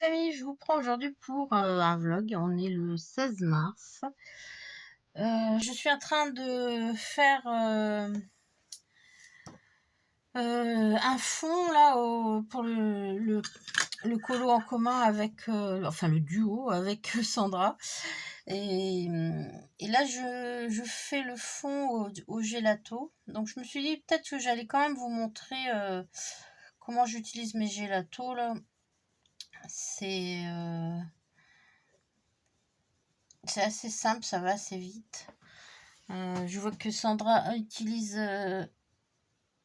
Amis, je vous prends aujourd'hui pour un vlog. On est le 16 mars. Je suis en train de faire un fond là pour le colo en commun avec, enfin le duo avec Sandra. Et, et là, je fais le fond au gelato. Donc je me suis dit peut-être que j'allais quand même vous montrer comment j'utilise mes gélatos là. C'est assez simple, ça va assez vite. Je vois que Sandra utilise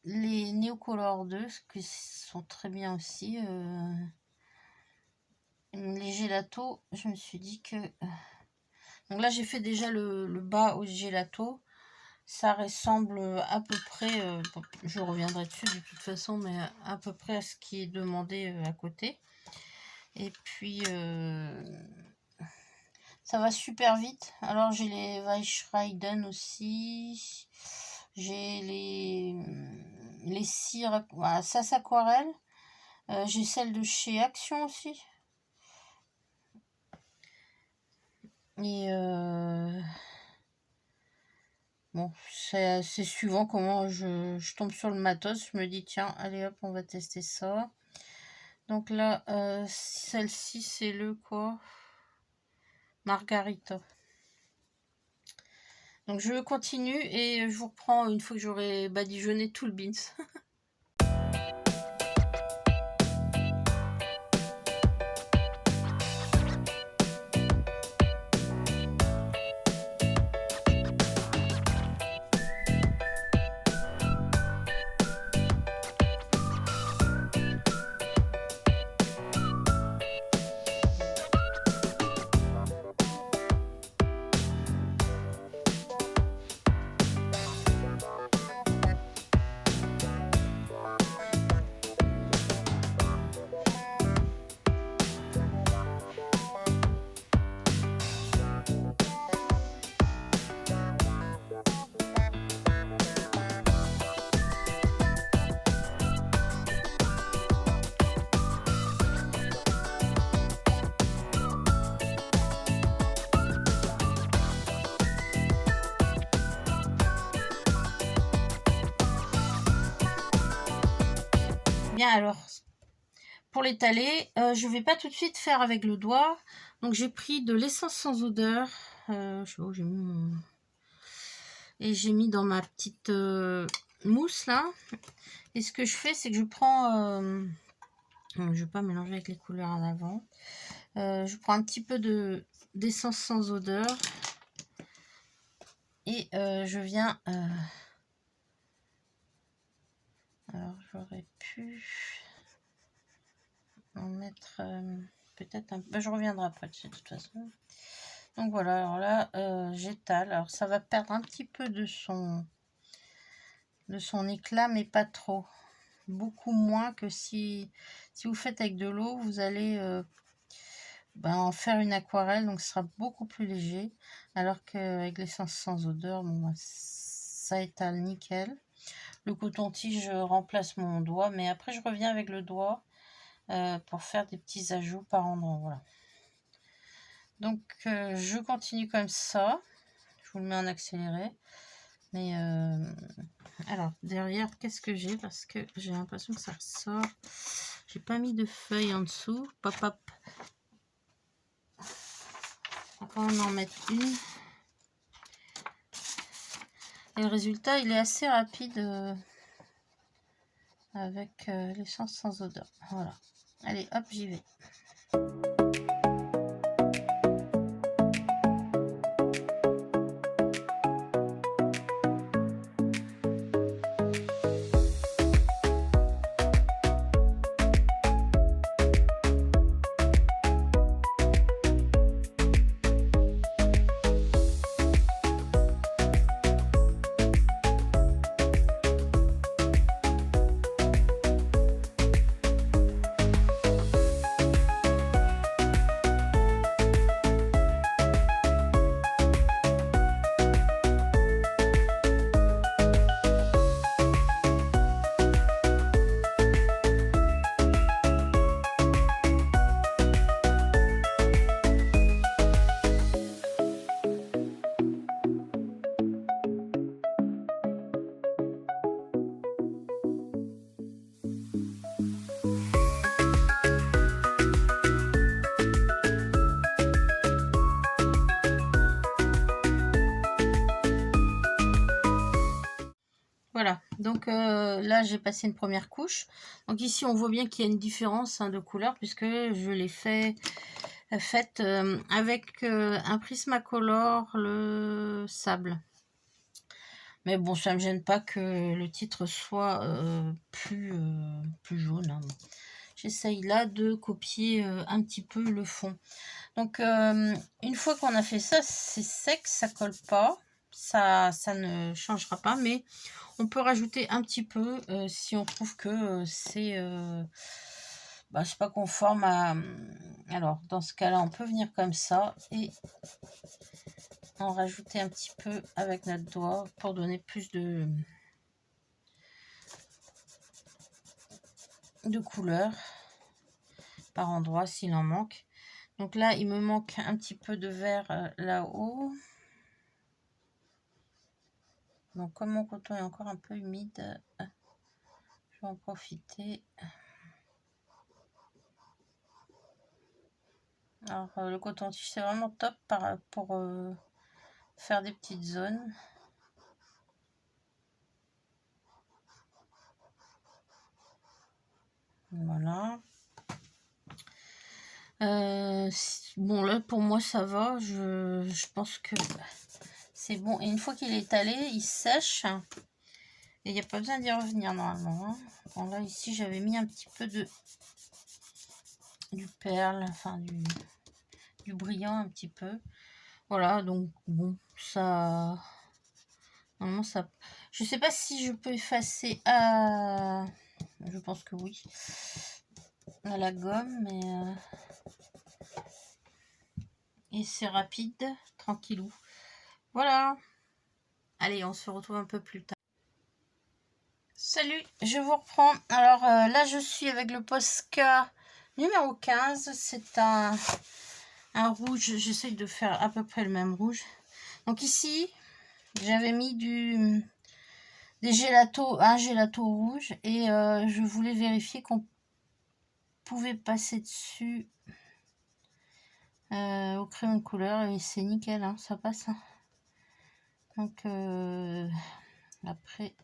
les Neocolor 2, qui sont très bien aussi. Les gelatos, je me suis dit que... Donc là, j'ai fait déjà le bas au gelato. Ça ressemble à peu près, je reviendrai dessus de toute façon, mais à peu près à ce qui est demandé à côté. Et puis... ça va super vite. Alors j'ai les Weichreiden aussi. J'ai les cires, voilà, Sas Aquarelle. J'ai celle de chez Action aussi. Et bon, c'est suivant comment je tombe sur le matos. Je me dis tiens, allez hop, on va tester ça. Donc là, celle-ci c'est le quoi? Margarita. Donc je continue et je vous reprends une fois que j'aurai badigeonné tout le beans. Bien alors, pour l'étaler, je vais pas tout de suite faire avec le doigt. Donc j'ai pris de l'essence sans odeur. Je sais pas où j'ai mis mon... Et j'ai mis dans ma petite mousse là. Et ce que je fais, c'est que je prends... je vais pas mélanger avec les couleurs en avant. Je prends un petit peu d'essence sans odeur. Et je viens... alors j'aurais pu en mettre peut-être un peu... je reviendrai après de toute façon. Donc voilà, alors là, j'étale. Alors ça va perdre un petit peu de son éclat, mais pas trop. Beaucoup moins que si vous faites avec de l'eau, vous allez en faire une aquarelle, donc ce sera beaucoup plus léger. Alors qu'avec l'essence sans odeur, bon, ça étale nickel. Le coton-tige, je remplace mon doigt, mais après je reviens avec le doigt pour faire des petits ajouts par endroit. Voilà. Donc je continue comme ça. Je vous le mets en accéléré. Mais alors derrière, qu'est-ce que j'ai? Parce que j'ai l'impression que ça ressort. J'ai pas mis de feuilles en dessous. Pop hop. On va en mettre une. Et le résultat, il est assez rapide avec l'essence sans odeur. Voilà. Allez, hop, j'y vais. Voilà, donc là j'ai passé une première couche. Donc ici on voit bien qu'il y a une différence de couleur puisque je l'ai faite avec un Prismacolor, le sable. Mais bon, ça ne me gêne pas que le titre soit plus jaune. Hein. J'essaye là de copier un petit peu le fond. Donc une fois qu'on a fait ça, c'est sec, ça colle pas. Ça ne changera pas, mais on peut rajouter un petit peu si on trouve que c'est pas conforme à... Alors, dans ce cas-là, on peut venir comme ça et en rajouter un petit peu avec notre doigt pour donner plus de couleur par endroit s'il en manque. Donc là, il me manque un petit peu de vert là-haut. Donc comme mon coton est encore un peu humide, je vais en profiter. Alors le coton-tige c'est vraiment top pour faire des petites zones. Voilà. Bon là pour moi ça va, je pense que c'est bon. Et une fois qu'il est étalé, il sèche. Et il n'y a pas besoin d'y revenir normalement. Hein. Bon là ici j'avais mis un petit peu du perle, enfin du brillant un petit peu. Voilà, donc bon, ça... Normalement, ça... Je sais pas si je peux effacer à... Je pense que oui. À la gomme, mais... Et c'est rapide, tranquillou. Voilà. Allez, on se retrouve un peu plus tard. Salut, je vous reprends. Alors là, je suis avec le Posca numéro 15. C'est un rouge. J'essaye de faire à peu près le même rouge. Donc ici, j'avais mis un gelato rouge et je voulais vérifier qu'on pouvait passer dessus au crayon de couleur et c'est nickel, hein, ça passe. Hein. Donc après,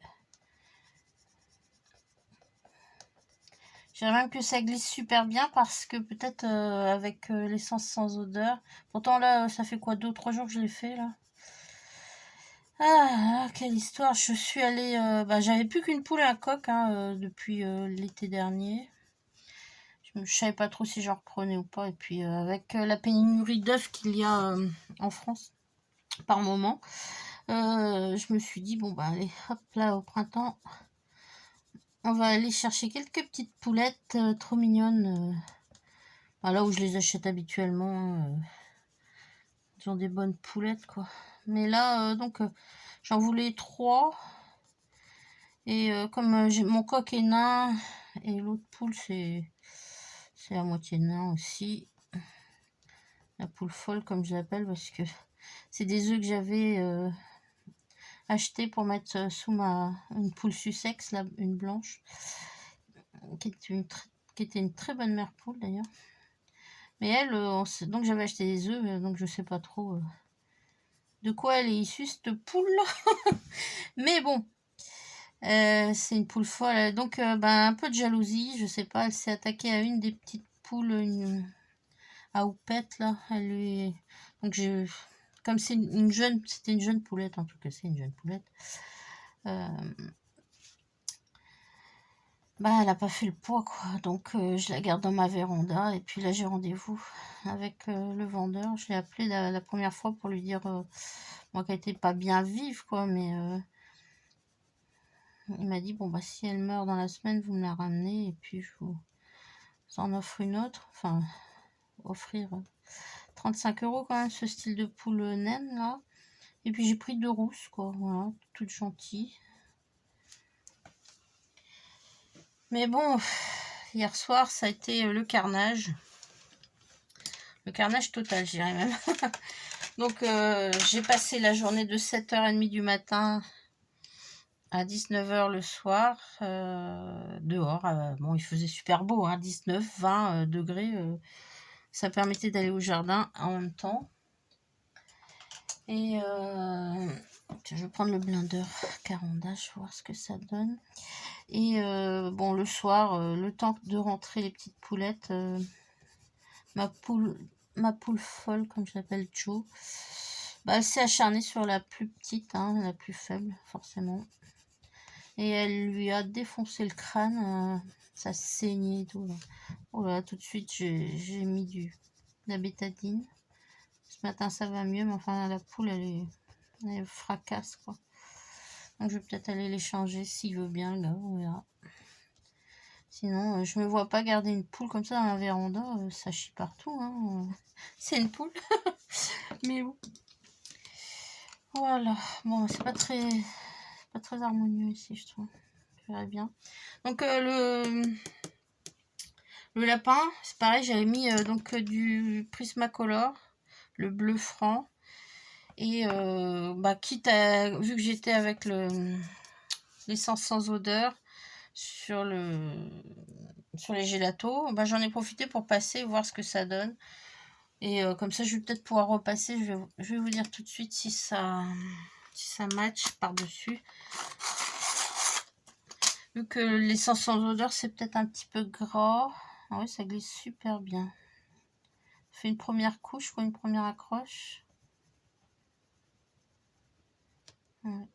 j'aimerais même que ça glisse super bien parce que peut-être avec l'essence sans odeur. Pourtant là, ça fait quoi, 2 ou 3 jours que je l'ai fait là. Ah, quelle histoire. Je suis allée... j'avais plus qu'une poule et un coq hein, depuis l'été dernier. Je savais pas trop si j'en reprenais ou pas. Et puis avec la pénurie d'œufs qu'il y a en France par moment, je me suis dit, bon bah allez, hop là, au printemps, on va aller chercher quelques petites poulettes trop mignonnes. Là où je les achète habituellement. Ils ont des bonnes poulettes quoi. Mais là, donc, j'en voulais 3. Et comme mon coq est nain et l'autre poule c'est à moitié nain aussi. La poule folle comme je l'appelle parce que c'est des œufs que j'avais acheté pour mettre sous une poule Sussex, là, une blanche, qui était une très bonne mère poule d'ailleurs. Mais elle, donc j'avais acheté des œufs, donc je sais pas trop de quoi elle est issue cette poule là. Mais bon, c'est une poule folle, donc un peu de jalousie, je sais pas, elle s'est attaquée à une des petites poules à houppette là, elle lui... Donc comme c'est c'était une jeune poulette, en tout cas c'est une jeune poulette. Elle a pas fait le poids quoi, donc je la garde dans ma véranda et puis là j'ai rendez-vous avec le vendeur. Je l'ai appelé la première fois pour lui dire moi qu'elle était pas bien vive quoi, mais il m'a dit bon si elle meurt dans la semaine vous me la ramenez et puis je vous en offre une autre, enfin offrir 35 € quand même ce style de poule naine là. Et puis j'ai pris 2 rousses quoi, voilà, toutes gentilles. Mais bon, hier soir ça a été le carnage. Le carnage total, je dirais même. Donc j'ai passé la journée de 7h30 du matin à 19h le soir, dehors. Bon, il faisait super beau, hein, 19, 20 degrés. Ça permettait d'aller au jardin en même temps. Et je vais prendre le blender Carandas, je vais voir ce que ça donne. Et bon, le soir, le temps de rentrer les petites poulettes, ma poule folle, comme je l'appelle Jo, bah, elle s'est acharnée sur la plus petite, hein, la plus faible, forcément. Et elle lui a défoncé le crâne, ça saignait et tout. Là. Oh là, tout de suite, j'ai mis de la bétadine. Ce matin, ça va mieux, mais enfin, la poule, elle fracasse, quoi. Donc, je vais peut-être aller les changer s'il veut bien, là, on verra. Sinon, je me vois pas garder une poule comme ça dans la véranda, ça chie partout, hein. C'est une poule. Mais bon. Voilà. Bon, c'est pas très harmonieux ici, je trouve. Je verrai bien. Donc, le lapin, c'est pareil, j'avais mis donc du Prismacolor, le bleu franc. Et bah, quitte à, vu que j'étais avec l'essence sans odeur sur les gélatos, bah, j'en ai profité pour passer, voir ce que ça donne. Et comme ça, je vais peut-être pouvoir repasser. Je vais vous dire tout de suite si ça match par-dessus. Vu que l'essence sans odeur, c'est peut-être un petit peu gras. Ah oui, ça glisse super bien. Fait une première couche, quoi, une première accroche. Ouais.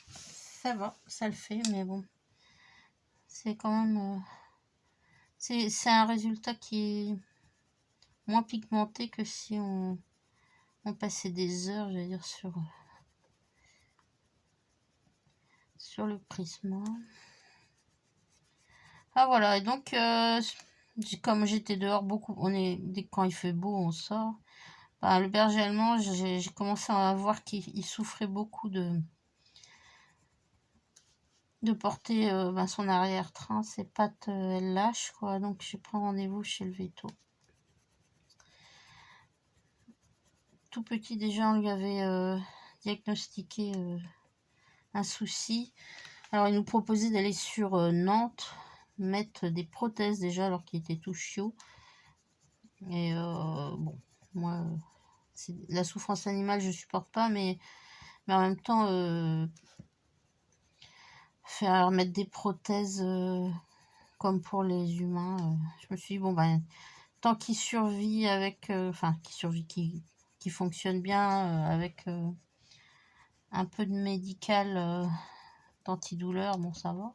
Ça va, ça le fait, mais bon. C'est quand même... c'est un résultat qui est moins pigmenté que si on passait des heures, j'allais dire, sur le Prisma. Ah voilà, et donc, comme j'étais dehors beaucoup, quand il fait beau, on sort. Bah, le berger allemand, j'ai commencé à voir qu'il souffrait beaucoup de porter bah, son arrière-train, ses pattes, elles lâchent, quoi. Donc, j'ai pris rendez-vous chez le véto. Tout petit, déjà, on lui avait diagnostiqué un souci. Alors, il nous proposait d'aller sur Nantes, mettre des prothèses déjà, alors qu'il était tout chiot. Et bon, moi, la souffrance animale, je supporte pas, mais en même temps, faire mettre des prothèses comme pour les humains, je me suis dit, bon, ben, tant qu'il survit avec, qui fonctionne bien avec un peu de médical d'antidouleur, bon, ça va.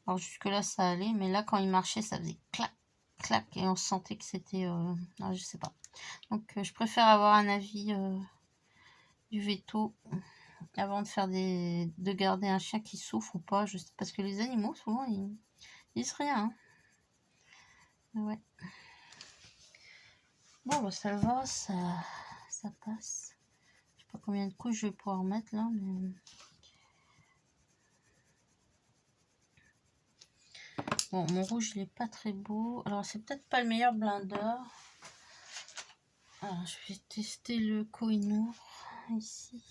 Alors jusque-là, ça allait, mais là, quand il marchait, ça faisait clac, clac, et on sentait que c'était... je sais pas. Donc, je préfère avoir un avis du véto avant de garder un chien qui souffre ou pas. Parce que les animaux, souvent, ils disent rien. Hein. Ouais. Bon, bah, ça va, ça passe. Je sais pas combien de couches je vais pouvoir mettre là, mais... Bon, mon rouge, il est pas très beau. Alors, c'est peut-être pas le meilleur blender. Alors, je vais tester le Kohinoor ici.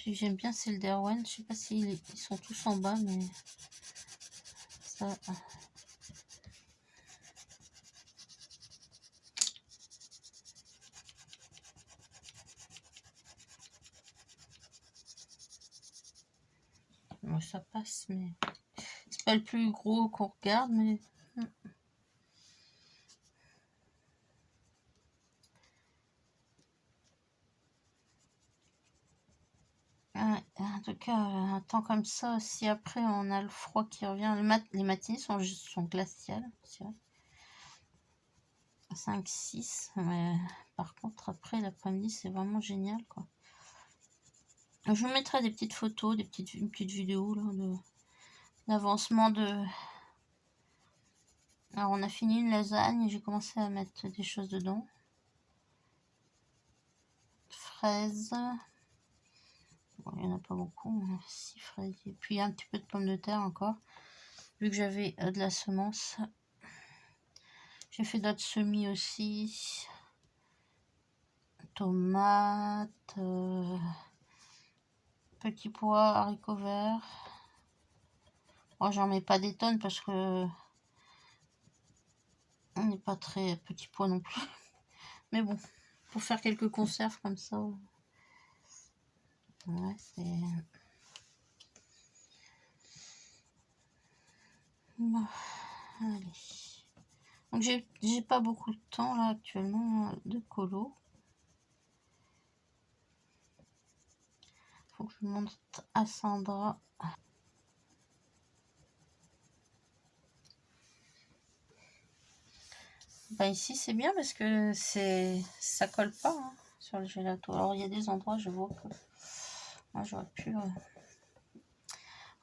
J'aime bien celle d'Erwan. Je sais pas s'ils sont tous en bas, mais ça. Bon, ça passe, mais c'est pas le plus gros qu'on regarde, mais. En tout cas, un temps comme ça, si après on a le froid qui revient, les matinées sont glaciales, c'est vrai. 5, 6, mais par contre, après l'après-midi, c'est vraiment génial, quoi. Je vous mettrai des petites photos, une petite vidéo là, de l'avancement de... Alors, on a fini une lasagne et j'ai commencé à mettre des choses dedans. Fraises. Bon, il n'y en a pas beaucoup, 6 fraises. Et puis un petit peu de pommes de terre encore. Vu que j'avais de la semence. J'ai fait d'autres semis aussi. Tomates. petits pois, haricots verts. Moi, j'en mets pas des tonnes parce que on n'est pas très petits pois non plus. Mais bon, pour faire quelques conserves comme ça. Ouais, c'est... Bon, allez. Donc j'ai pas beaucoup de temps là actuellement de colo. Faut que je montre à Sandra. Bah ici c'est bien parce que ça colle pas hein, sur le gelato. Alors il y a des endroits je vois que moi j'aurais pu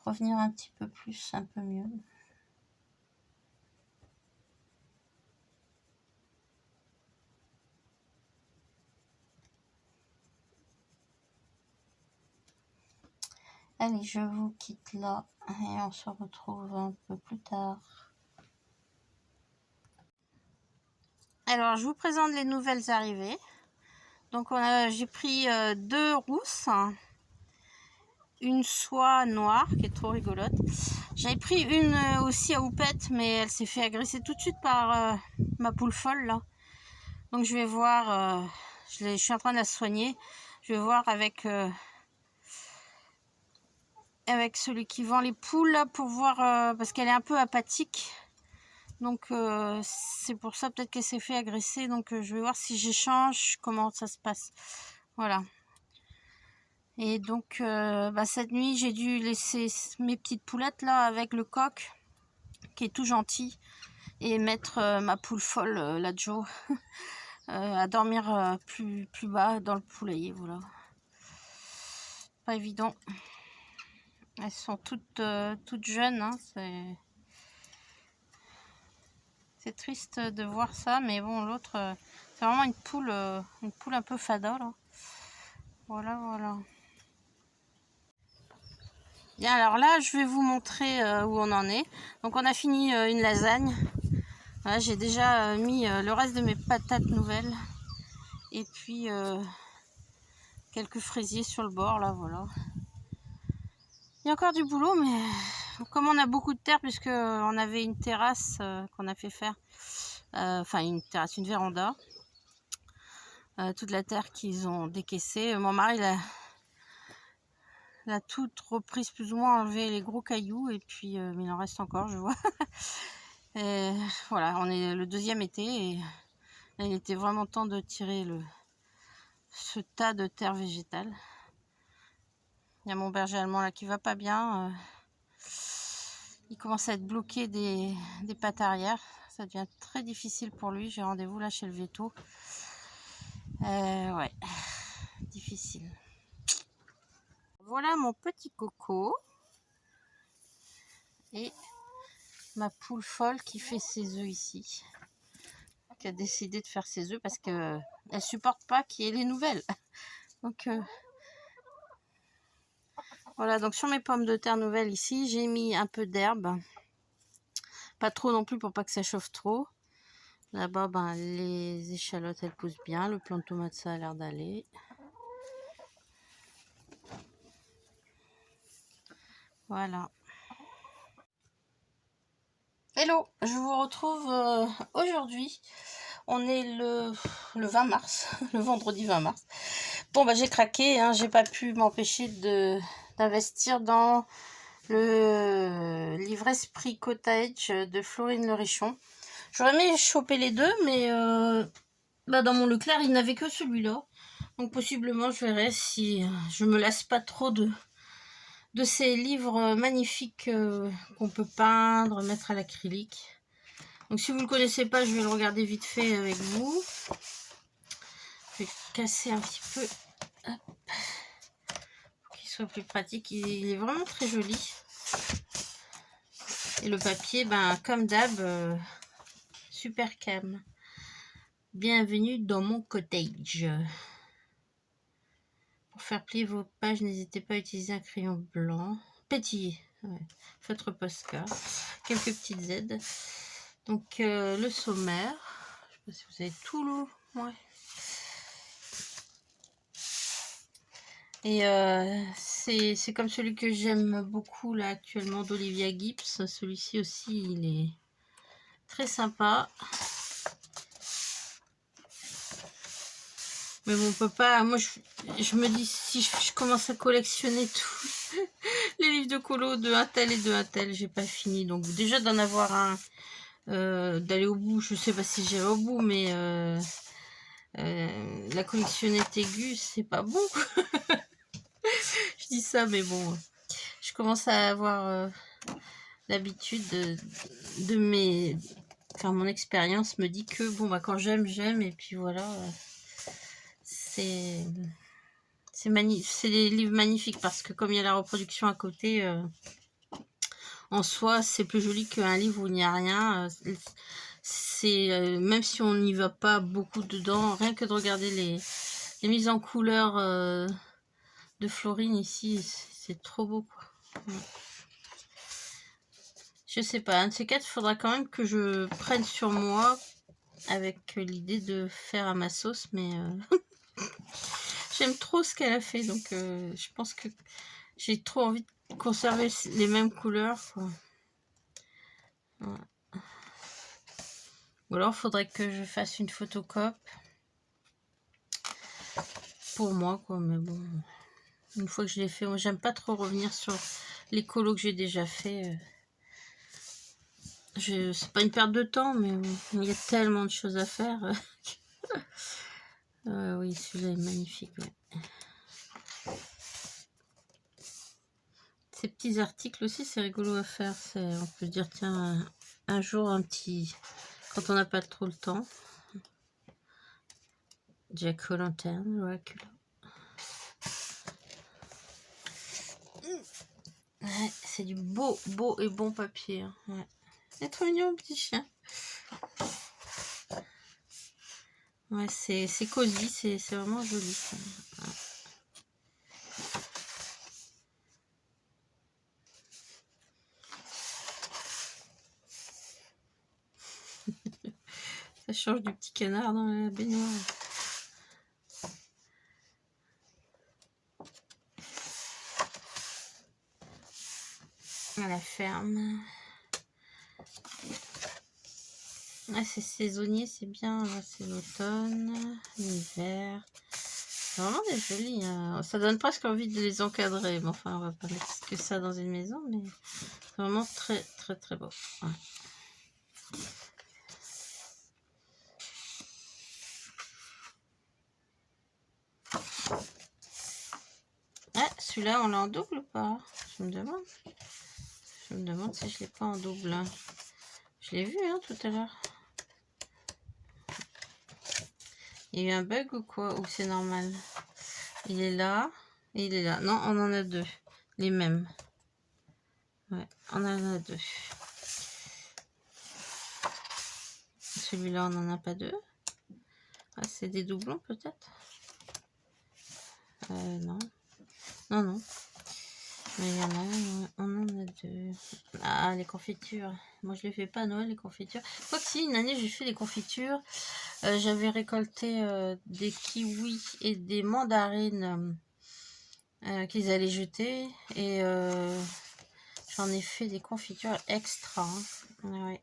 revenir un petit peu plus, un peu mieux. Allez, je vous quitte là et on se retrouve un peu plus tard. Alors, je vous présente les nouvelles arrivées. Donc, j'ai pris 2 rousses, une soie noire qui est trop rigolote. J'avais pris une aussi à houppette, mais elle s'est fait agresser tout de suite par ma poule folle là. Donc, je vais voir. Je suis en train de la soigner. Je vais voir avec celui qui vend les poules là, pour voir parce qu'elle est un peu apathique. Donc c'est pour ça peut-être qu'elle s'est fait agresser. Donc je vais voir si j'échange, comment ça se passe. Voilà. Et donc cette nuit j'ai dû laisser mes petites poulettes là avec le coq qui est tout gentil et mettre ma poule folle, la Jo, à dormir plus bas dans le poulailler. Voilà. Pas évident. Elles sont toutes jeunes. Hein, c'est triste de voir ça, mais bon, l'autre, c'est vraiment une poule un peu fada, là. Voilà, voilà. Bien, alors là, je vais vous montrer où on en est. Donc, on a fini une lasagne. Voilà, j'ai déjà mis le reste de mes patates nouvelles. Et puis, quelques fraisiers sur le bord, là, voilà. Il y a encore du boulot, mais comme on a beaucoup de terre, puisque on avait une terrasse qu'on a fait faire, enfin une terrasse, une véranda, toute la terre qu'ils ont décaissée. Mon mari l'a toute reprise, plus ou moins enlevé les gros cailloux, et puis mais il en reste encore, je vois. Et voilà, on est le 2e été, et là, il était vraiment temps de tirer ce tas de terre végétale. Il y a mon berger allemand là qui va pas bien. Il commence à être bloqué des pattes arrière. Ça devient très difficile pour lui. J'ai rendez-vous là chez le véto. Ouais, difficile. Voilà mon petit coco. Et ma poule folle qui fait ses œufs ici. Qui a décidé de faire ses œufs parce qu'elle ne supporte pas qu'il y ait les nouvelles. Donc voilà, donc sur mes pommes de terre nouvelles ici, j'ai mis un peu d'herbe. Pas trop non plus pour pas que ça chauffe trop. Là-bas, ben, les échalotes, elles poussent bien. Le plant de tomate, ça a l'air d'aller. Voilà. Hello, je vous retrouve aujourd'hui. On est le 20 mars, le vendredi 20 mars. Bon, bah j'ai craqué, hein, j'ai pas pu m'empêcher d'investir dans le livre Esprit Cottage de Florine Le Richon. J'aurais aimé choper les deux, mais dans mon Leclerc, il n'avait que celui-là. Donc possiblement, je verrai si je me lasse pas trop de ces livres magnifiques qu'on peut peindre, mettre à l'acrylique. Donc si vous ne le connaissez pas, je vais le regarder vite fait avec vous. Je vais casser un petit peu. Hop. Pour qu'il soit plus pratique. Il est vraiment très joli. Et le papier, ben, comme d'hab, super cam. Bienvenue dans mon cottage. Pour faire plier vos pages, n'hésitez pas à utiliser un crayon blanc. Pétillé. Ouais. Feutre Posca. Quelques petites aides. Donc le sommaire. Je ne sais pas si vous avez tout le... Ouais. Et c'est comme celui que j'aime beaucoup là actuellement d'Olivia Gibbs. Celui-ci aussi, il est très sympa. Mais bon, on peut pas... Moi, je me dis, si je commence à collectionner tous les livres de colo de un tel et de un tel, j'ai pas fini. Donc déjà d'en avoir un, d'aller au bout, je sais pas si j'irai au bout, mais la collectionnette aiguë, c'est pas bon. Je dis ça, mais bon, je commence à avoir l'habitude de mes... Enfin, mon expérience me dit que, bon, bah, quand j'aime, j'aime, et puis voilà, c'est des livres magnifiques, parce que comme il y a la reproduction à côté, en soi, c'est plus joli qu'un livre où il n'y a rien. Même si on n'y va pas beaucoup dedans, rien que de regarder les mises en couleur de Florine ici, c'est trop beau, quoi. Ouais. Je sais pas, un de ces quatre, il faudra quand même que je prenne sur moi avec l'idée de faire à ma sauce, mais j'aime trop ce qu'elle a fait, donc je pense que j'ai trop envie de conserver les mêmes couleurs, quoi. Ouais. Ou alors, il faudrait que je fasse une photocopie pour moi, quoi, mais bon, une fois que je l'ai fait, moi, j'aime pas trop revenir sur les colos que j'ai déjà fait. C'est pas une perte de temps, mais il y a tellement de choses à faire. Oui, celui-là est magnifique. Ouais. Ces petits articles aussi, c'est rigolo à faire. On peut se dire, tiens, un jour, un petit... Quand on n'a pas trop le temps. Jack O'Lantern, Dracula. Ouais, c'est du beau et bon papier. Hein. Ouais. C'est trop mignon, petit chien. Ouais, c'est cosy, c'est vraiment joli. Ouais. Ça change du petit canard dans la baignoire. À la ferme. Ah, c'est saisonnier, c'est bien. C'est l'automne, l'hiver. C'est vraiment des jolis. Hein. Ça donne presque envie de les encadrer. Bon, enfin, on va pas mettre que ça dans une maison, mais c'est vraiment très, très, très beau. Ouais. Ah, celui-là, on l'a en double ou pas? Je me demande. Je me demande si je l'ai pas en double. Je l'ai vu hein, tout à l'heure. Il y a eu un bug ou quoi? Ou c'est normal? Il est là. Et il est là. Non, on en a deux. Les mêmes. Ouais, on en a deux. Celui-là, on n'en a pas deux. Ah, c'est des doublons peut-être? Non. Non, non. Mais il y en a, on en a deux. Ah, les confitures. Moi, je les fais pas à Noël, les confitures. Quoi que si, une année, j'ai fait des confitures. J'avais récolté des kiwis et des mandarines qu'ils allaient jeter. Et j'en ai fait des confitures extra. Hein. Ouais.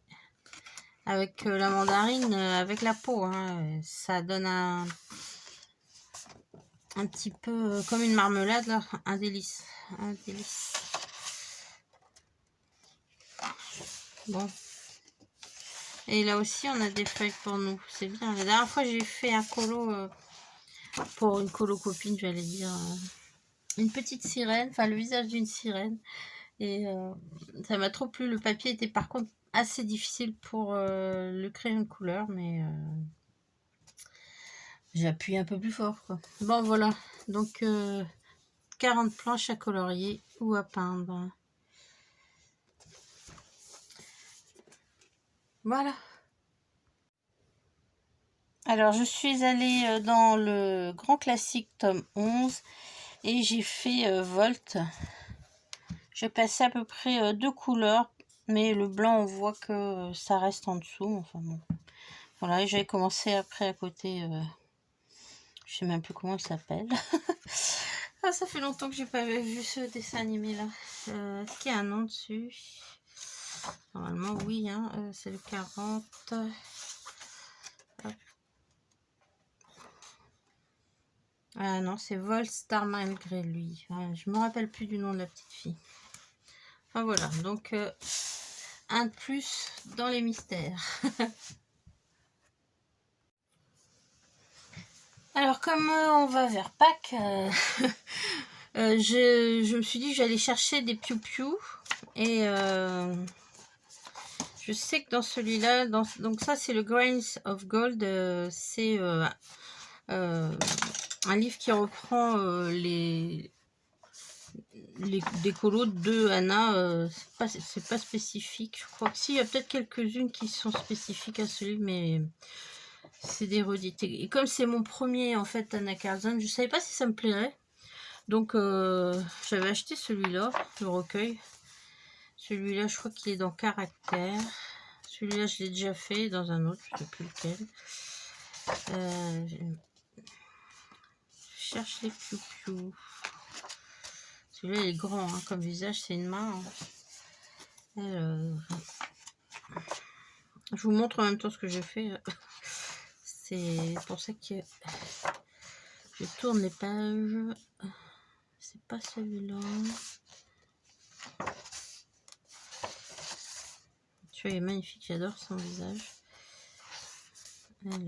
Avec la mandarine, avec la peau. Hein. Ça donne un petit peu comme une marmelade, là. Un délice. Un délice. Bon. Et là aussi, on a des feuilles pour nous. C'est bien. La dernière fois, j'ai fait un colo pour une colo copine, j'allais dire. Une petite sirène, enfin le visage d'une sirène. Et ça m'a trop plu. Le papier était par contre assez difficile pour le crayon de couleur, mais j'ai appuyé un peu plus fort, quoi. Bon, voilà. Donc, 40 planches à colorier ou à peindre. Voilà. Alors, je suis allée dans le grand classique tome 11 et j'ai fait Volt. J'ai passé à peu près 2 couleurs, mais le blanc, on voit que ça reste en dessous. Enfin bon. Voilà, et j'avais commencé après à côté, je sais même plus comment il s'appelle. Ah, ça fait longtemps que j'ai pas vu ce dessin animé là. Est-ce qu'il y a un nom dessus? Normalement oui, hein. C'est le 40. Hop. Ah non, c'est Volstar malgré lui. Ouais, je me rappelle plus du nom de la petite fille. Enfin voilà, donc un de plus dans les mystères. Alors comme on va vers Pâques, je me suis dit que j'allais chercher des piou-piou. Et je sais que dans celui-là, donc ça c'est le Grains of Gold, c'est un livre qui reprend les décolos de Anna. C'est pas spécifique, je crois que si, il y a peut-être quelques-unes qui sont spécifiques à ce livre, mais c'est des redites. Et comme c'est mon premier en fait Anna Carlson, je savais pas si ça me plairait. Donc j'avais acheté celui-là, le recueil. Celui-là, je crois qu'il est dans Caractère. Celui-là, je l'ai déjà fait dans un autre, je ne sais plus lequel. Je cherche les piou-piou. Celui-là, il est grand, hein, comme visage, c'est une main. Hein. Alors, je vous montre en même temps ce que j'ai fait. C'est pour ça que je tourne les pages. C'est pas celui-là. Tu vois, il est magnifique, j'adore son visage. Alors,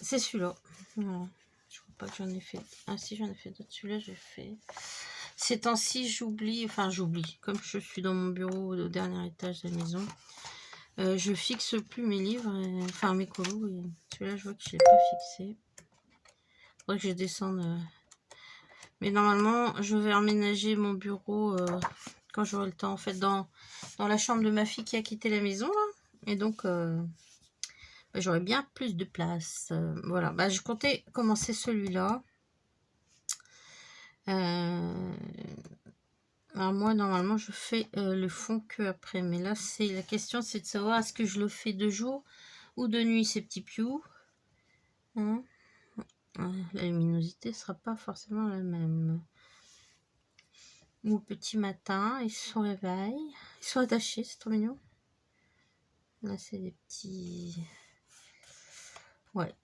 c'est celui-là. Voilà. Je crois pas que j'en ai fait. Ah si, j'en ai fait d'autres. Celui-là, j'ai fait. Ces temps-ci, j'oublie. Enfin, j'oublie. Comme je suis dans mon bureau au dernier étage de la maison, je fixe plus mes livres, enfin mes colos. Et celui-là, je vois que je l'ai pas fixé. Faudrait que je descende. Mais normalement, je vais emménager mon bureau quand j'aurai le temps. En fait, dans la chambre de ma fille qui a quitté la maison. Là. Et donc, j'aurai bien plus de place. Voilà, je comptais commencer celui-là. Alors moi, normalement, je fais le fond que après. Mais là, la question, c'est de savoir est-ce que je le fais de jour ou de nuit, ces petits pious. Hein, la luminosité sera pas forcément la même. Ou au petit matin, ils se réveillent. Ils sont attachés, c'est trop mignon. Là, c'est des petits... Ouais.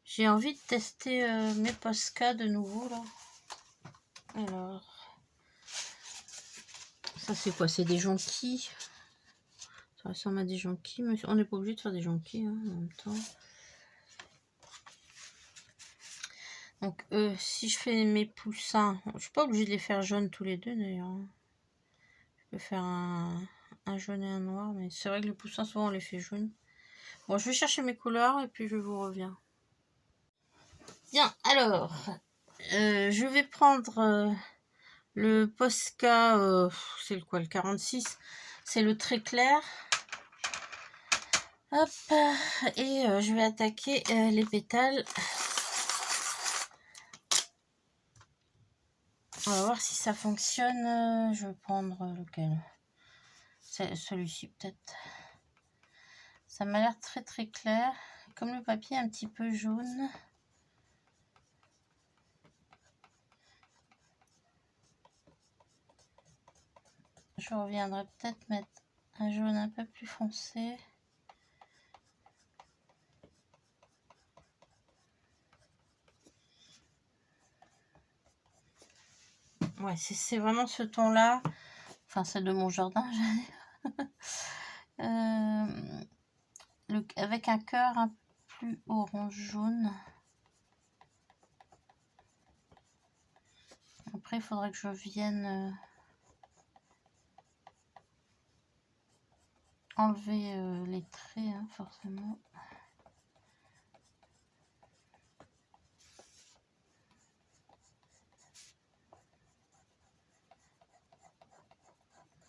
J'ai envie de tester mes Posca de nouveau, là. Alors... Ça, c'est quoi? C'est des jonquilles. Ça ressemble à des jonquilles, mais on n'est pas obligé de faire des jonquilles, hein, en même temps. Donc, si je fais mes poussins, je suis pas obligée de les faire jaunes tous les deux, d'ailleurs. Je peux faire un jaune et un noir, mais c'est vrai que les poussins, souvent, on les fait jaunes. Bon, je vais chercher mes couleurs et puis je vous reviens. Bien, alors, je vais prendre le Posca, c'est le quoi, le 46, c'est le très clair. Hop, et je vais attaquer les pétales. On va voir si ça fonctionne. Je vais prendre lequel? Celui-ci peut-être. Ça m'a l'air très très clair. Comme le papier est un petit peu jaune. Je reviendrai peut-être mettre un jaune un peu plus foncé. Ouais, c'est vraiment ce ton-là. Enfin, c'est de mon jardin, avec un cœur un peu plus orange-jaune. Après, il faudrait que je vienne enlever les traits, hein, forcément.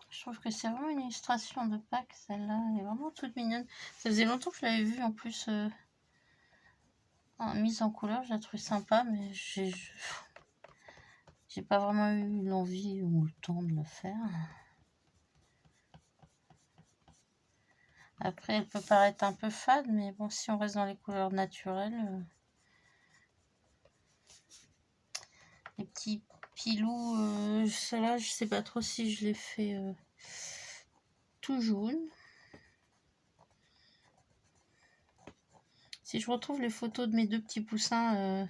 Je trouve que c'est vraiment une illustration de Pâques, celle-là. Elle est vraiment toute mignonne. Ça faisait longtemps que je l'avais vue en plus mise en couleur. Je la trouve sympa, mais j'ai pas vraiment eu l'envie ou le temps de le faire. Après, elle peut paraître un peu fade, mais bon, si on reste dans les couleurs naturelles... Pilou, cela je sais pas trop si je l'ai fait tout jaune. Si je retrouve les photos de mes deux petits poussins,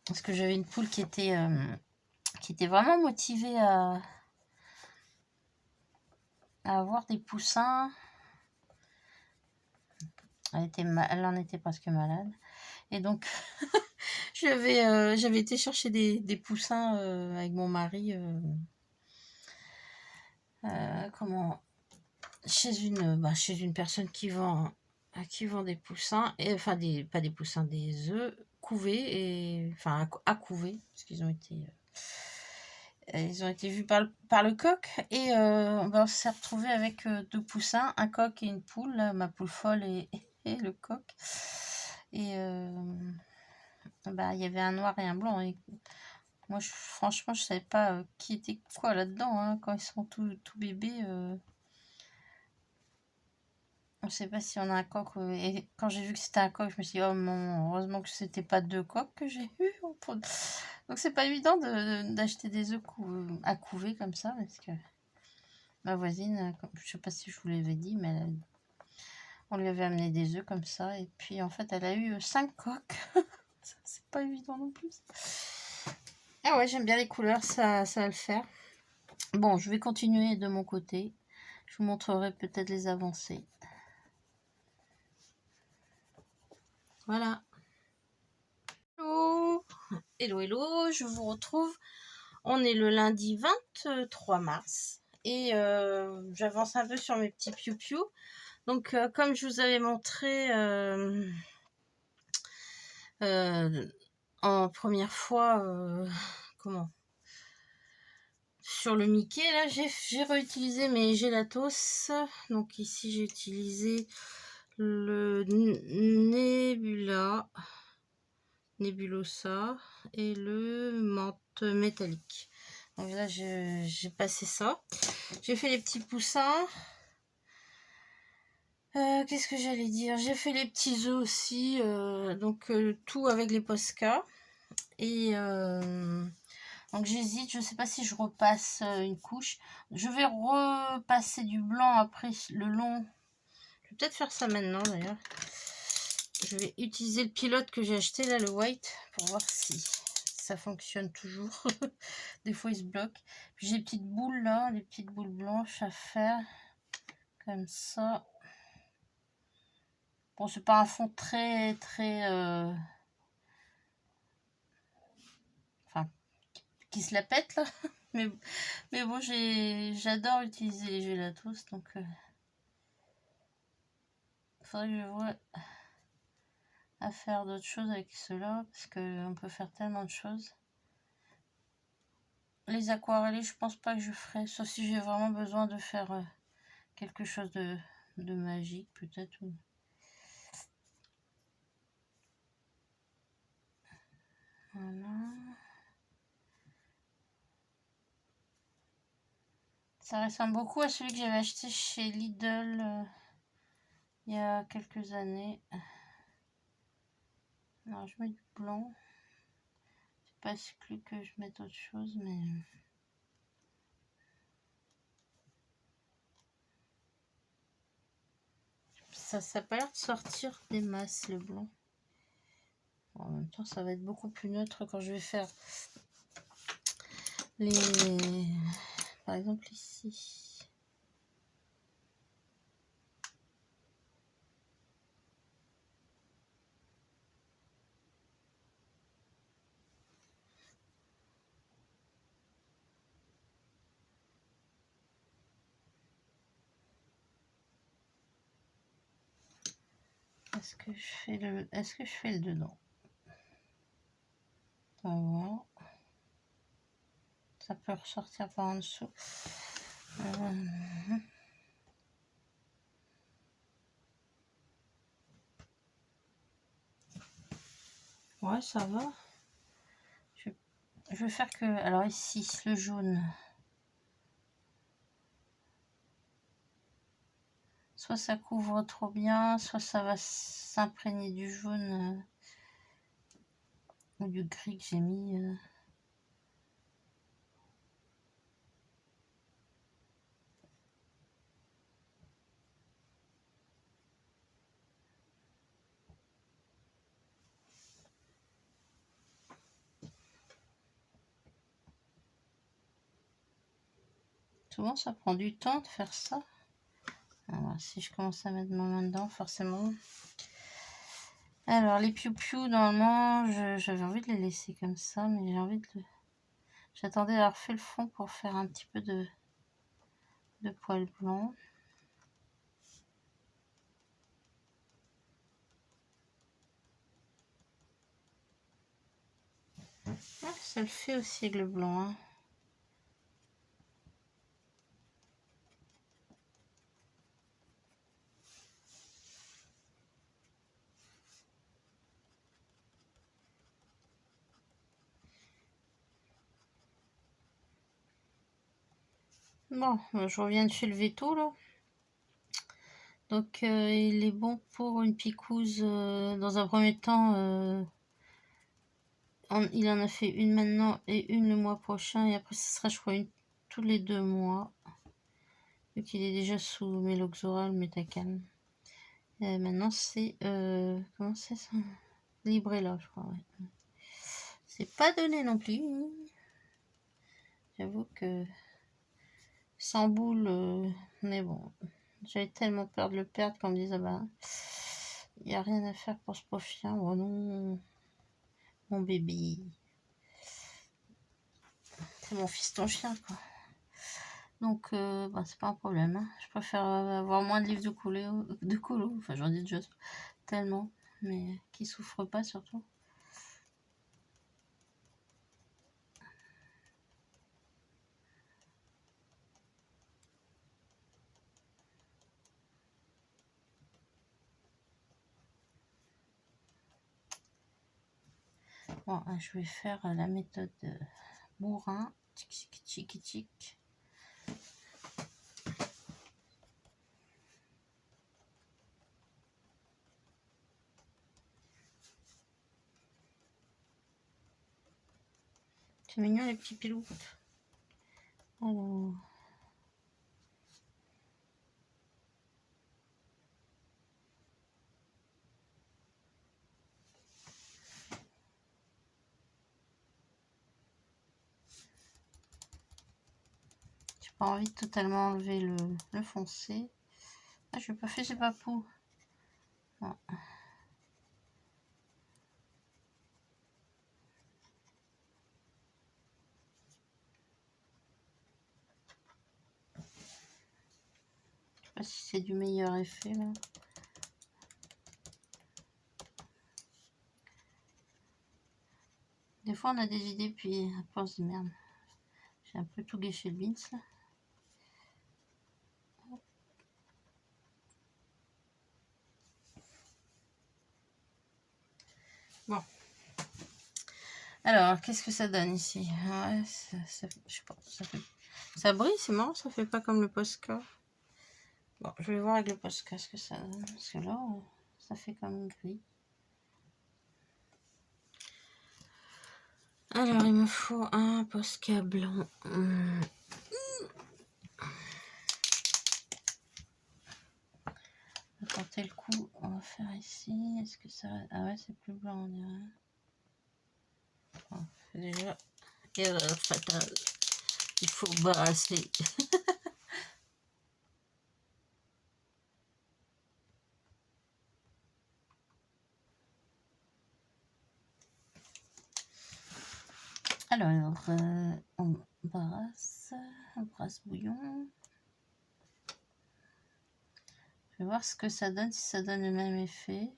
parce que j'avais une poule qui était vraiment motivée à avoir des poussins. Elle en était presque malade. Et donc, j'avais été chercher des poussins avec mon mari. Comment chez une personne qui vend des poussins, et enfin pas des poussins, des œufs couvés, et enfin à couver, parce qu'ils ont été vus par le coq, et on s'est retrouvé avec deux poussins, un coq et une poule, là, ma poule folle et le coq, et il y avait un noir et un blanc, et moi franchement je savais pas qui était quoi là-dedans, hein, quand ils sont tout bébés. On ne sait pas si on a un coq. Et quand j'ai vu que c'était un coq, je me suis dit, oh non, heureusement que c'était pas deux coqs que j'ai eu. Donc c'est pas évident d'acheter des œufs à couver comme ça, parce que ma voisine, je sais pas si je vous l'avais dit, mais on lui avait amené des œufs comme ça, et puis en fait elle a eu 5 coqs. C'est pas évident non plus. Ah ouais, j'aime bien les couleurs, ça va le faire. Bon, je vais continuer de mon côté. Je vous montrerai peut-être les avancées. Voilà. Hello, hello, hello, je vous retrouve. On est le lundi 23 mars et j'avance un peu sur mes petits piou-piou. Donc, comme je vous avais montré en première fois, sur le Mickey, là, j'ai réutilisé mes gélatos. Donc ici, j'ai utilisé le Nebulosa et le menthe métallique. Donc là, j'ai passé ça. J'ai fait les petits poussins. Qu'est-ce que j'allais dire? J'ai fait les petits œufs aussi. Donc tout avec les Posca. Et donc j'hésite. Je ne sais pas si je repasse une couche. Je vais repasser du blanc après le long. Je vais peut-être faire ça maintenant d'ailleurs. Je vais utiliser le pilote que j'ai acheté là, le white, pour voir si ça fonctionne toujours. Des fois il se bloque. Puis j'ai des petites boules là, des petites boules blanches à faire comme ça. Bon, c'est pas un fond très enfin qui se la pète là. mais bon, j'adore utiliser les gélatos, donc faudrait que je vois à faire d'autres choses avec cela, parce que on peut faire tellement de choses. Les aquarellés, je pense pas que je ferai, sauf si j'ai vraiment besoin de faire quelque chose de magique peut-être. Voilà. Ça ressemble beaucoup à celui que j'avais acheté chez Lidl il y a quelques années. Alors je mets du blanc. C'est pas exclu que je mette autre chose, mais ça n'a pas l'air de sortir des masses, le blanc. En même temps, ça va être beaucoup plus neutre quand je vais faire les... Par exemple ici. Est-ce que je fais le dedans? Voilà. Ça peut ressortir par en dessous. Ouais, ça va. Je vais faire que... Alors ici, le jaune. Soit ça couvre trop bien, soit ça va s'imprégner du jaune ou du gris que j'ai mis. Souvent, ça prend du temps de faire ça. Alors, si je commence à mettre ma main dedans, forcément. Alors, les piou-piou, normalement, j'avais envie de les laisser comme ça, mais j'ai envie de le... J'attendais d'avoir fait le fond pour faire un petit peu de poils blancs. Ah, ça le fait aussi avec le blanc, hein. Bon, je reviens de chez le veto, là. Donc, il est bon pour une picouse. Dans un premier temps, il en a fait une maintenant et une le mois prochain. Et après, ce sera, je crois, une tous les 2 mois. Vu qu'il est déjà sous Méloxoral, Méthacam. Maintenant, c'est... comment c'est ça? Librela, je crois, ouais. C'est pas donné non plus. J'avoue que... Sans boule, mais bon... J'avais tellement peur de le perdre qu'on me disait, bah... Il n'y a rien à faire pour ce pauvre chien. Oh non... Mon bébé... C'est mon fiston chien, quoi. Donc, bah, c'est pas un problème. Hein. Je préfère avoir moins de livres de colo. Enfin, j'en dis déjà tellement. Mais qui souffrent pas, surtout. Bon, je vais faire la méthode bourrin. Tic, tic, tic, tic. C'est mignon les petits pilous. Alors... J'ai pas envie de totalement enlever le foncé. Ah, je n'ai pas fait ces papous. Bon. Je sais pas si c'est du meilleur effet là. Des fois on a des idées puis après on se dit merde. J'ai un peu tout gâché le beans là. Bon. Alors, qu'est-ce que ça donne ici? Ouais, je sais pas, ça brille, c'est marrant, ça fait pas comme le Posca. Bon, je vais voir avec le Posca ce que ça donne, parce que là, ça fait comme gris. Alors, il me faut un Posca blanc. On va tenter le coup, on va faire ici. Est-ce que ça... Ah ouais, c'est plus blanc, on dirait. Bon, déjà, erreur fatale. Il faut barrasser. Alors, on brasse bouillon. Je vais voir ce que ça donne, si ça donne le même effet.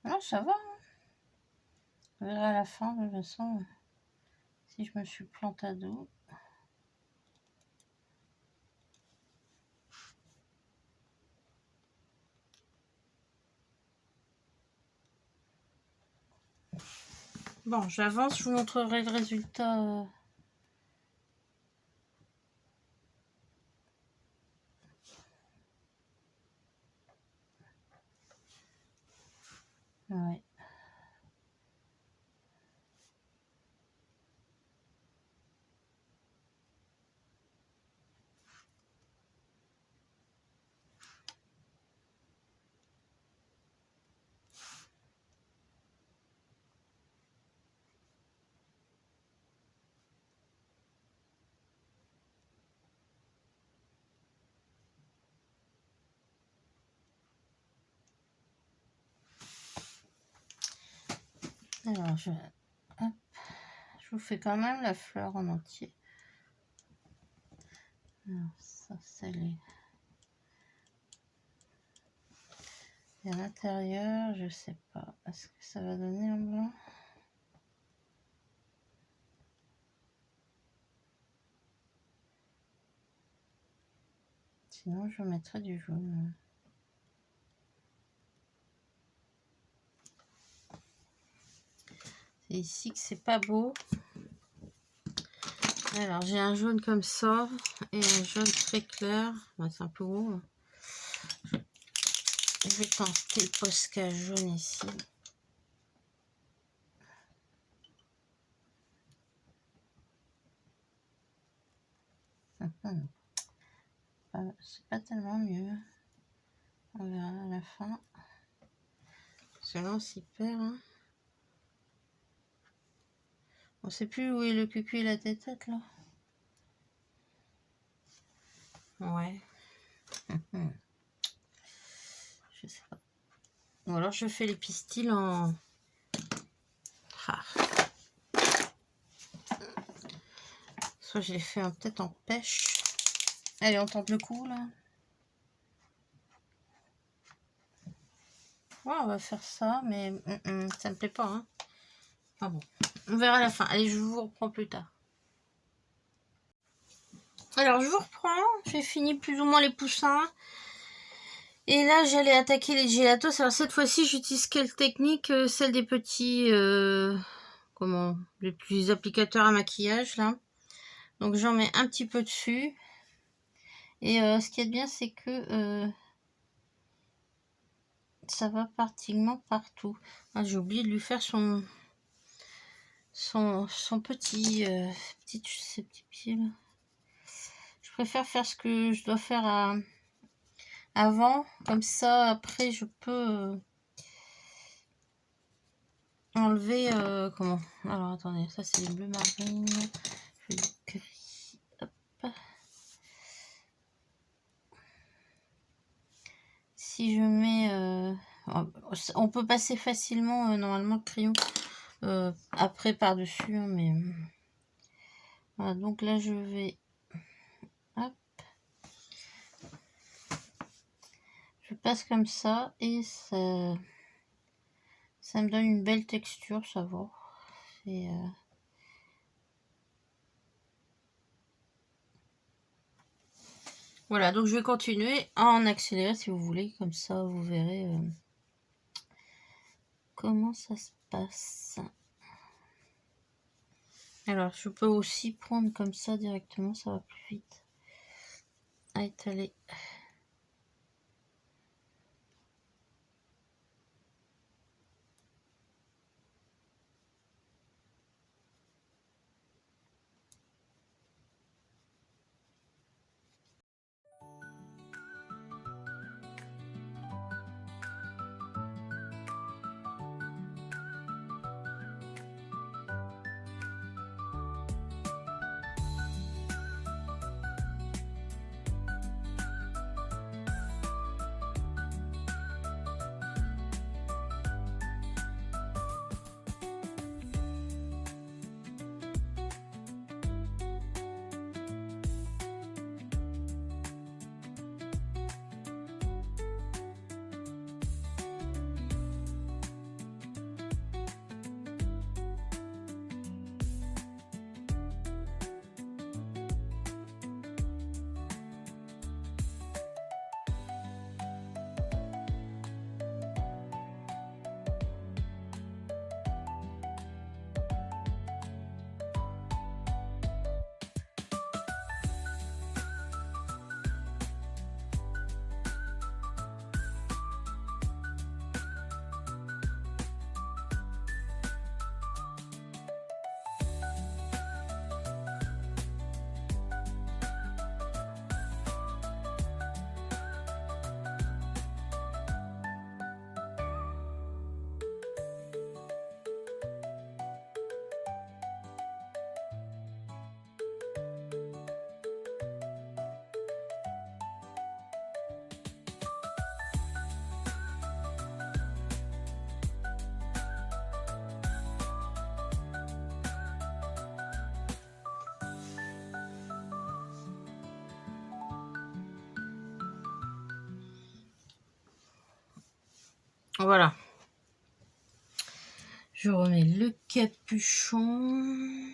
Non, ça va. Hein. On verra à la fin, de toute façon, si je me suis plantée à dos. Bon, j'avance, je vous montrerai le résultat Alors, je vous fais quand même la fleur en entier. Alors, ça, c'est les... Et à l'intérieur, je sais pas. Est-ce que ça va donner un blanc? Sinon, je mettrai du jaune. C'est ici que c'est pas beau. Alors, j'ai un jaune comme ça et un jaune très clair. Ouais, c'est un peu gros. Je vais tenter le Posca jaune ici. C'est pas tellement mieux. On verra à la fin. Parce que là, on s'y perd. Hein. On sait plus où est le cucu et la tête là. Ouais. Je sais pas. Ou alors je fais les pistils en... Ah. Soit je les fais peut-être en pêche. Allez, on tente le coup là. Ouais, on va faire ça, mais ça me plaît pas. Hein. Enfin bon, on verra à la fin. Allez, je vous reprends plus tard. Alors, je vous reprends. J'ai fini plus ou moins les poussins. Et là, j'allais attaquer les gelatos. Alors, cette fois-ci, j'utilise quelle technique? Celle des petits... comment? Les petits applicateurs à maquillage, là. Donc, j'en mets un petit peu dessus. Et ce qui est bien, c'est que... ça va pratiquement partout. Ah, j'ai oublié de lui faire son petit... ses petits pieds, là. Je préfère faire ce que je dois faire avant. Comme ça, après, je peux... enlever comment? Alors attendez, ça c'est les bleus marine, je le gris. Hop. Si je mets on peut passer facilement normalement le crayon après par dessus hein, mais voilà, donc là je vais hop, je passe comme ça et ça me donne une belle texture, ça va. Et voilà, donc je vais continuer à en accélérer si vous voulez, comme ça vous verrez comment ça se passe. Alors, je peux aussi prendre comme ça directement, ça va plus vite. À étaler. Voilà. Je remets le capuchon.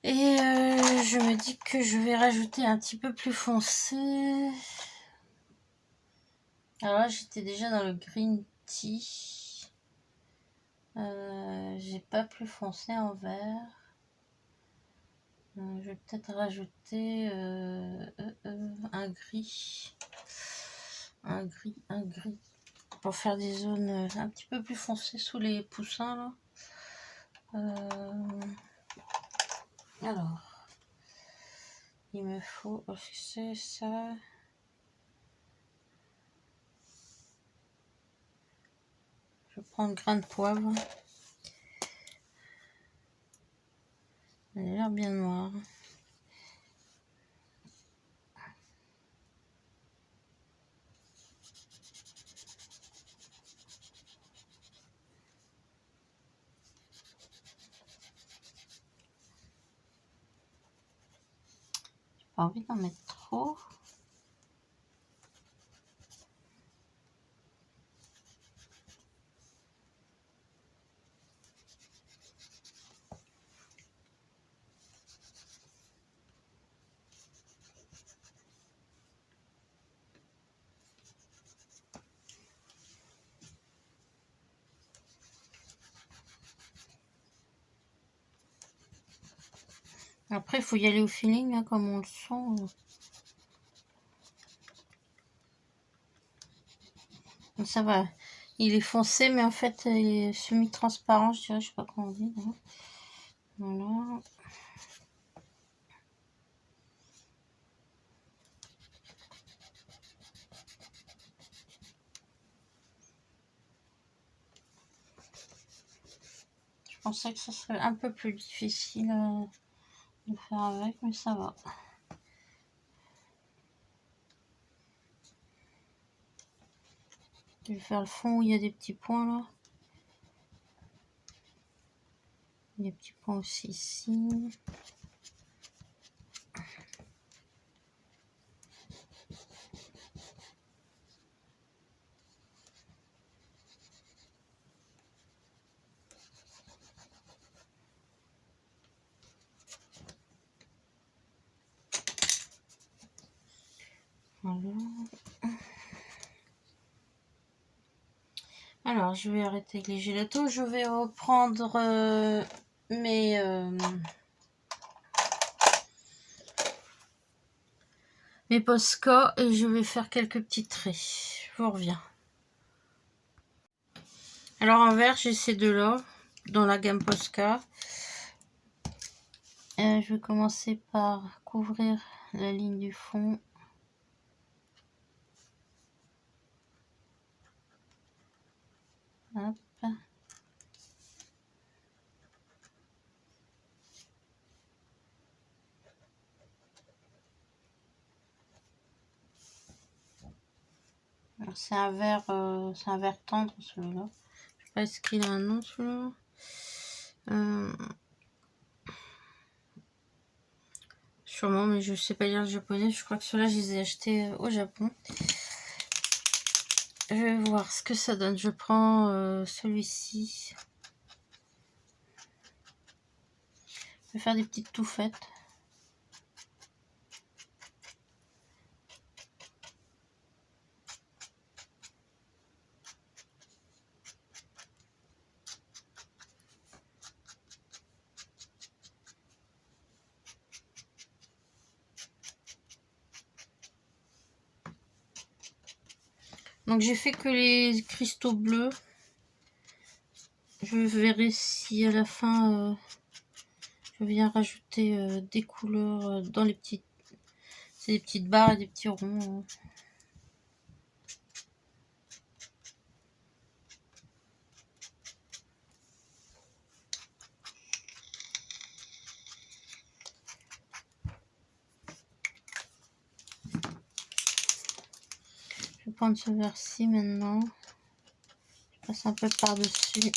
Et je me dis que je vais rajouter un petit peu plus foncé. Alors là, j'étais déjà dans le green tea. J'ai pas plus foncé en vert. Je vais peut-être rajouter un gris. Un gris. Pour faire des zones un petit peu plus foncées sous les poussins là. Alors, il me faut aussi ça. Je prends le grain de poivre. Elle a l'air bien noire. J'ai pas envie d'en mettre trop. Après, il faut y aller au feeling, hein, comme on le sent. Ça va. Il est foncé, mais en fait, il est semi-transparent, je dirais, je sais pas comment on dit. Hein. Voilà. Je pensais que ça serait un peu plus difficile de faire avec, mais ça va. Je vais faire le fond où il y a des petits points là. Des petits points aussi ici. Voilà. Alors, je vais arrêter avec les gélatos. Je vais reprendre mes Posca et je vais faire quelques petits traits. Je vous reviens. Alors en vert, j'ai ces deux-là dans la gamme Posca. Je vais commencer par couvrir la ligne du fond. Hop. C'est un vert tendre celui-là. Je sais pas est-ce qu'il a un nom celui-là. Sûrement, mais je sais pas lire le japonais. Je crois que ceux-là, je les ai achetés au Japon. Je vais voir ce que ça donne. Je prends celui-ci. Je vais faire des petites touffettes. Donc j'ai fait que les cristaux bleus. Je verrai si à la fin je viens rajouter des couleurs dans les petites. C'est des petites barres et des petits ronds. Je vais prendre ce vert-ci maintenant. Je passe un peu par-dessus.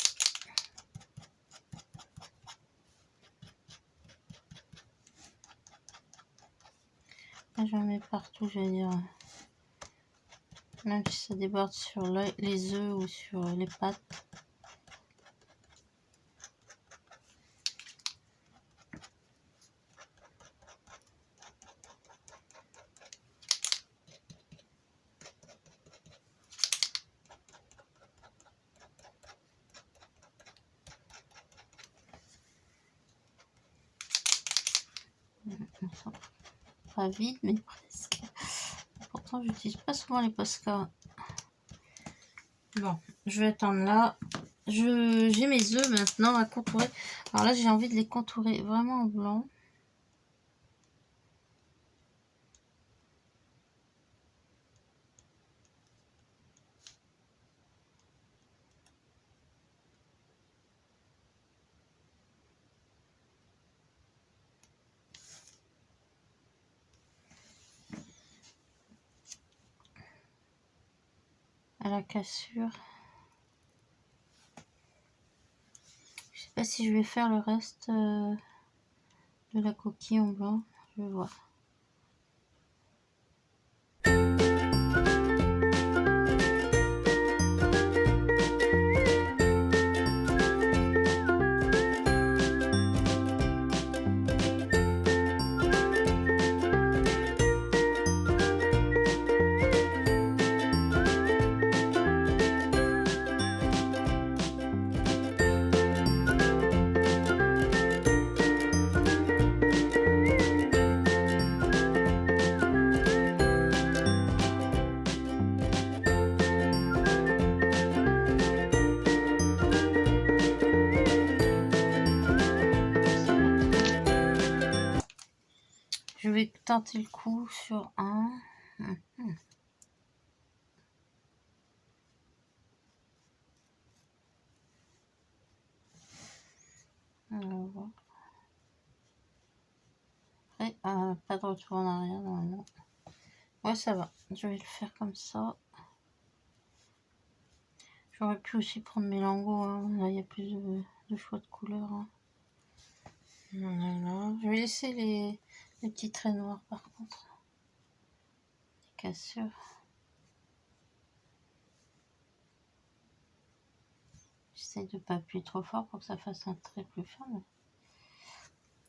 J'en mets partout, je vais dire. Même si ça déborde sur les œufs ou sur les pâtes. Pas vide, mais presque. Pourtant, j'utilise pas souvent les Posca. Bon, je vais attendre là. J'ai mes œufs maintenant à contourer. Alors là, j'ai envie de les contourer vraiment en blanc. À la cassure. Je sais pas si je vais faire le reste de la coquille en blanc. Je vais voir. Je vais tenter le coup sur un. On va voir. Après, pas de retour en arrière normalement. Ouais, ça va. Je vais le faire comme ça. J'aurais pu aussi prendre mes lingots. Hein. Là, il y a plus de choix de couleurs. Hein. Voilà. Je vais laisser les petits traits noirs par contre. Les cassures. J'essaie de ne pas appuyer trop fort pour que ça fasse un trait plus fin.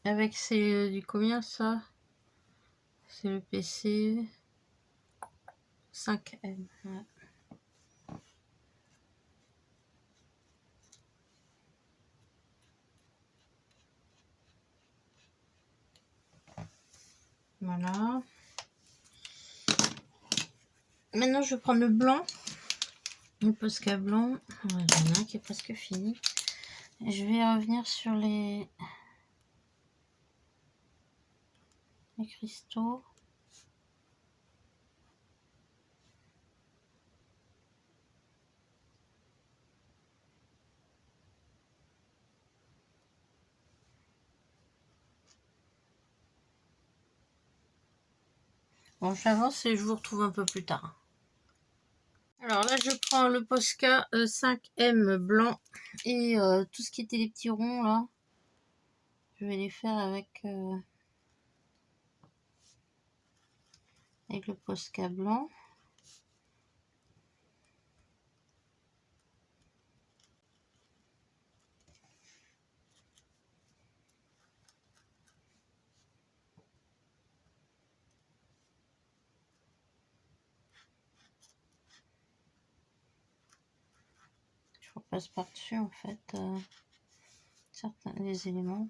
Avec c'est du combien ça? C'est le PC 5M. Ouais. Voilà. Maintenant, je vais prendre le blanc. Le Posca blanc. Ouais, j'en ai un qui est presque fini. Et je vais revenir sur les cristaux. Bon, j'avance et je vous retrouve un peu plus tard. Alors là, je prends le Posca 5M blanc et tout ce qui était les petits ronds là, je vais les faire avec le Posca blanc. Je repasse par-dessus en fait certains des éléments.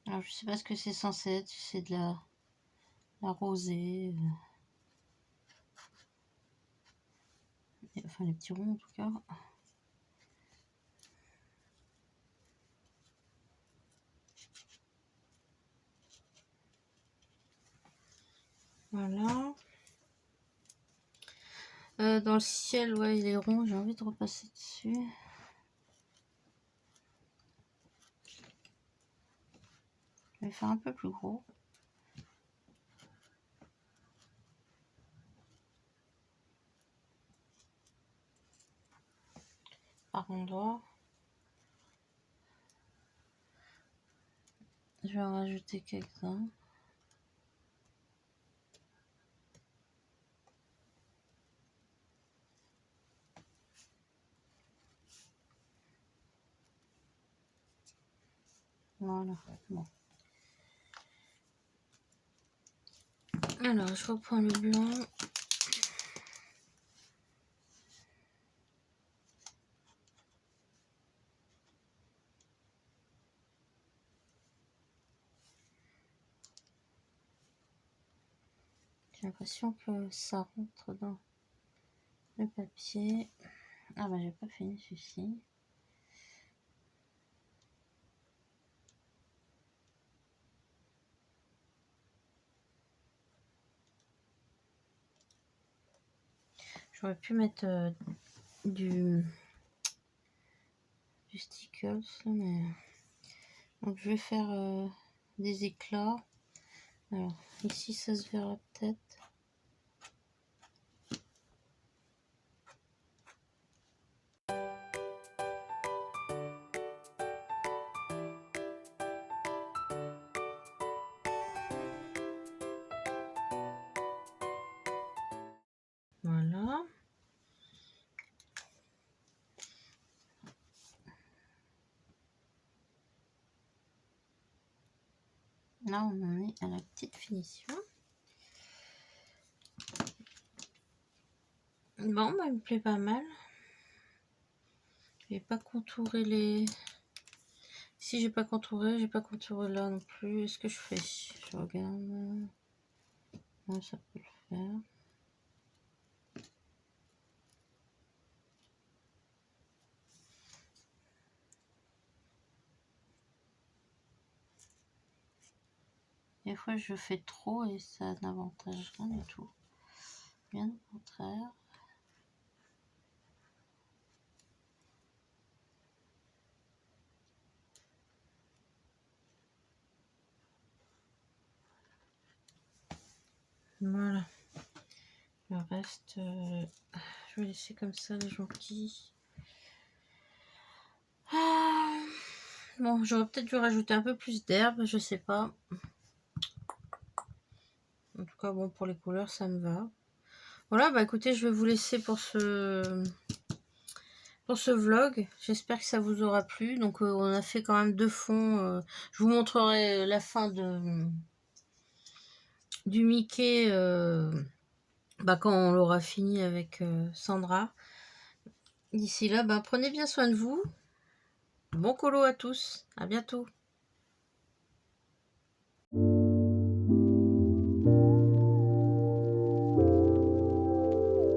Alors je sais pas ce que c'est censé être, si c'est de la rosée. Enfin les petits ronds en tout cas. Voilà. Dans le ciel, ouais, il est rond, j'ai envie de repasser dessus. Je vais faire un peu plus gros. Par endroit. Je Je vais en rajouter quelques-uns. Voilà, bon. Alors, je reprends le blanc. J'ai l'impression que ça rentre dans le papier. Ah bah j'ai pas fini celui-ci. J'aurais pu mettre du stickers, mais donc je vais faire des éclats. Alors ici ça se verra peut-être. Voilà. Là on en est à la petite finition. Bon bah il me plaît pas mal. Je vais pas contourer les... Si j'ai pas contouré là non plus. Est-ce que je fais? Je regarde. Ouais, ça peut le faire. Des fois je fais trop et ça n'avantage rien du tout. Bien au contraire. Voilà. Le reste, je vais laisser comme ça les jonquilles. Ah, bon, j'aurais peut-être dû rajouter un peu plus d'herbe, je sais pas. En tout cas, bon, pour les couleurs, ça me va. Voilà, bah écoutez, je vais vous laisser pour ce vlog. J'espère que ça vous aura plu. Donc, on a fait quand même 2 fonds. Je vous montrerai la fin du Mickey bah, quand on l'aura fini avec Sandra. D'ici là, bah, prenez bien soin de vous. Bon colo à tous. À bientôt.